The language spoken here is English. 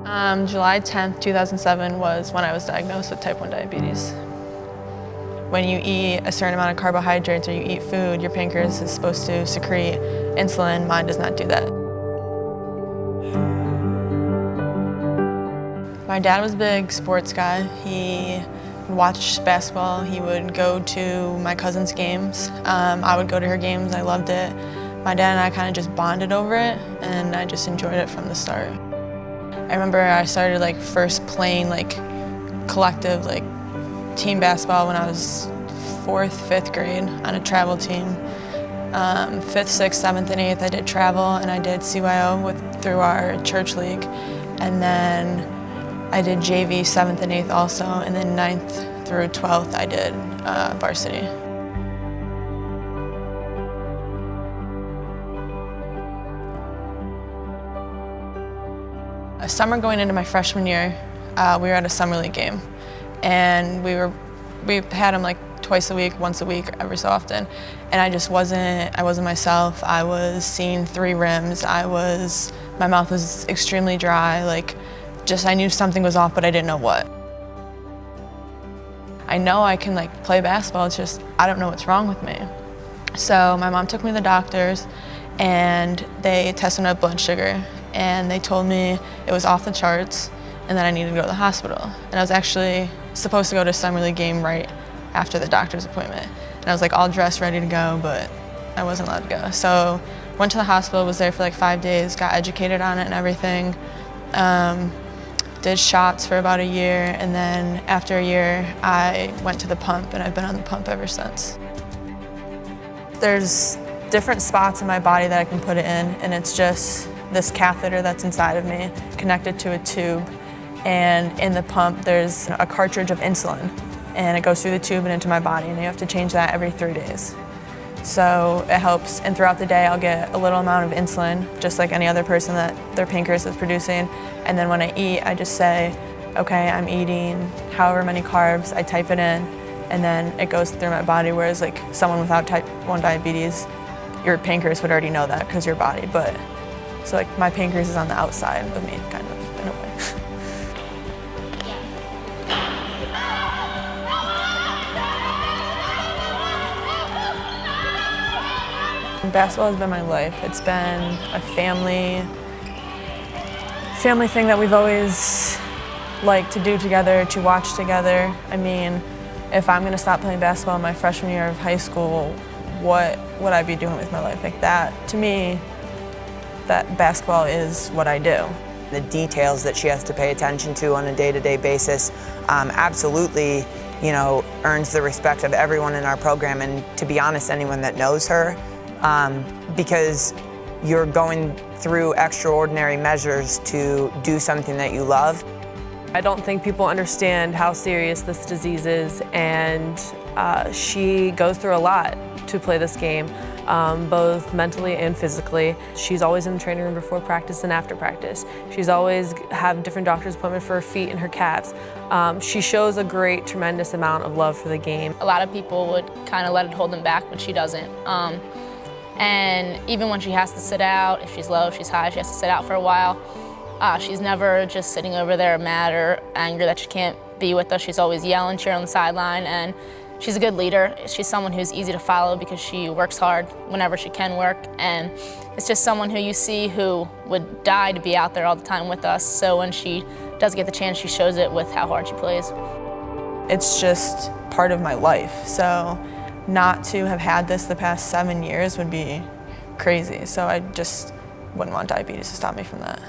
July 10th, 2007 was when I was diagnosed with type 1 diabetes. When you eat a certain amount of carbohydrates or you eat food, your pancreas is supposed to secrete insulin. Mine does not do that. My dad was a big sports guy. He watched basketball. He would go to my cousin's games. I would go to her games. I loved it. My dad and I kind of just bonded over it, and I just enjoyed it from the start. I remember I started first playing collective team basketball when I was 4th, 5th grade on a travel team. 5th, 6th, 7th, and 8th I did travel, and I did CYO through our church league. And then I did JV 7th and 8th also, and then 9th through 12th I did varsity. A summer going into my freshman year, we were at a summer league game, and we had them twice a week, once a week, every so often, and I wasn't myself. I was seeing 3 rims. My mouth was extremely dry. I knew something was off, but I didn't know what. I know I can play basketball. It's just I don't know what's wrong with me. So my mom took me to the doctors, and they tested my blood sugar, and they told me it was off the charts and that I needed to go to the hospital. And I was actually supposed to go to a summer league game right after the doctor's appointment. And I was all dressed, ready to go, but I wasn't allowed to go. So went to the hospital, was there for 5 days, got educated on it and everything. Did shots for about a year, and then after a year I went to the pump, and I've been on the pump ever since. There's different spots in my body that I can put it in, and it's just this catheter that's inside of me connected to a tube, and in the pump there's a cartridge of insulin, and it goes through the tube and into my body, and you have to change that every 3 days. So it helps, and throughout the day I'll get a little amount of insulin, just like any other person that their pancreas is producing, and then when I eat I just say, okay, I'm eating however many carbs, I type it in, and then it goes through my body, whereas someone without type 1 diabetes, your pancreas would already know that because your body, but so my pancreas is on the outside of me, kind of, in a way. Basketball has been my life. It's been a family thing that we've always liked to do together, to watch together. I mean, if I'm going to stop playing basketball in my freshman year of high school, what would I be doing with my life? That, to me, that basketball is what I do. The details that she has to pay attention to on a day-to-day basis absolutely, earns the respect of everyone in our program, and to be honest, anyone that knows her, because you're going through extraordinary measures to do something that you love. I don't think people understand how serious this disease is, and she goes through a lot to play this game, both mentally and physically. She's always in the training room before practice and after practice. She's always have different doctor's appointments for her feet and her calves. She shows a tremendous amount of love for the game. A lot of people would kind of let it hold them back, but she doesn't. And even when she has to sit out, if she's low, if she's high, she has to sit out for a while. She's never just sitting over there mad or angry that she can't be with us. She's always yelling, cheering on the sideline, and she's a good leader. She's someone who's easy to follow because she works hard whenever she can work, and it's just someone who you see who would die to be out there all the time with us. So when she does get the chance, she shows it with how hard she plays. It's just part of my life, so not to have had this the past 7 years would be crazy. So I just wouldn't want diabetes to stop me from that.